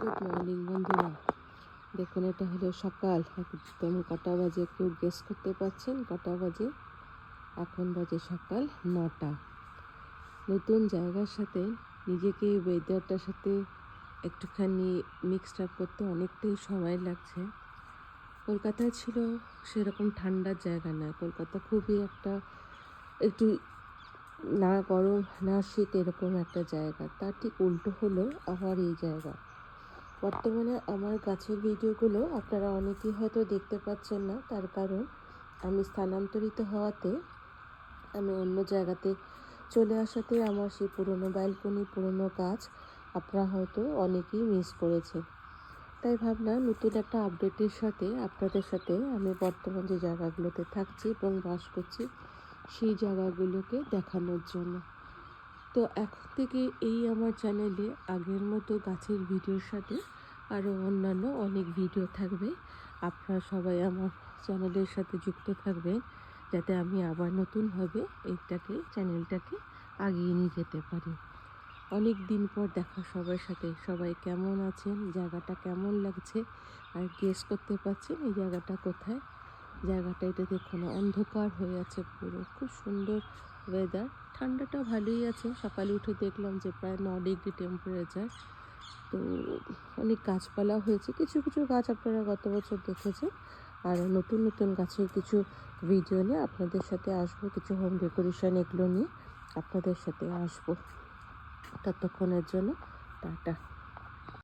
Good morning বন্ধুরা। দেখুন, এটা হলো সকাল। একদম কটা বাজে কেউ গেস করতে পারছেন কটা বাজে? এখন বাজে সকাল 9টা। নতুন জায়গার সাথে নিজেকে ওয়েদারটার সাথে একটুখানি মিক্সড আপ করতে অনেকটাই সময় লাগছে। কলকাতায় ছিল সেরকম ঠান্ডার জায়গা নয়। কলকাতা খুবই একটু না গরম না শীত, এরকম একটা জায়গা। তার ঠিক উল্টো হলো আমার এই জায়গা। বর্তমানে আমার গাছের ভিডিওগুলো আপনারা অনেকেই হয়তো দেখতে পাচ্ছেন না, তার কারণ আমি স্থানান্তরিত হওয়াতে, আমি অন্য জায়গাতে চলে আসাতে আমার সেই পুরনো ব্যালকনি, পুরনো গাছ আপনারা হয়তো অনেকেই মিস করেছেন। তাই ভাবলাম নতুন একটা আপডেটের সাথে আপনাদের সাথে আমি বর্তমান যে জায়গাগুলোতে থাকছি এবং বাস করছি সেই জায়গাগুলোকে দেখানোর জন্য। তো এখন থেকে এই আমার চ্যানেলে আগের মতো গাছের ভিডিওর সাথে আরও অন্যান্য অনেক ভিডিও থাকবে। আপনারা সবাই আমার চ্যানেলের সাথে যুক্ত থাকবেন, যাতে আমি আবার নতুনভাবে চ্যানেলটাকে আগিয়ে নিয়ে যেতে পারি। অনেক দিন পর দেখা সবার সাথে। সবাই কেমন আছেন, জায়গাটা কেমন লাগছে, আর গেস করতে পারছেন এই জায়গাটা কোথায়? জায়গাটা এটা দেখুন, অন্ধকার হয়ে আছে পুরো। খুব সুন্দর ওয়েদার, ঠান্ডাটা ভালোই আছে। সকালে উঠে দেখলাম যে প্রায় 9 ডিগ্রি টেম্পারেচার। তো অনেক গাছপালা হয়েছে। কিছু কিছু গাছ আপনারা গত বছর দেখেছেন। আর নতুন নতুন গাছের কিছু ভিডিও নিয়ে আপনাদের সাথে আসবো, কিছু হোম ডেকোরেশন এগুলো নিয়ে আপনাদের সাথে আসবো। ততক্ষণের জন্য টাটা।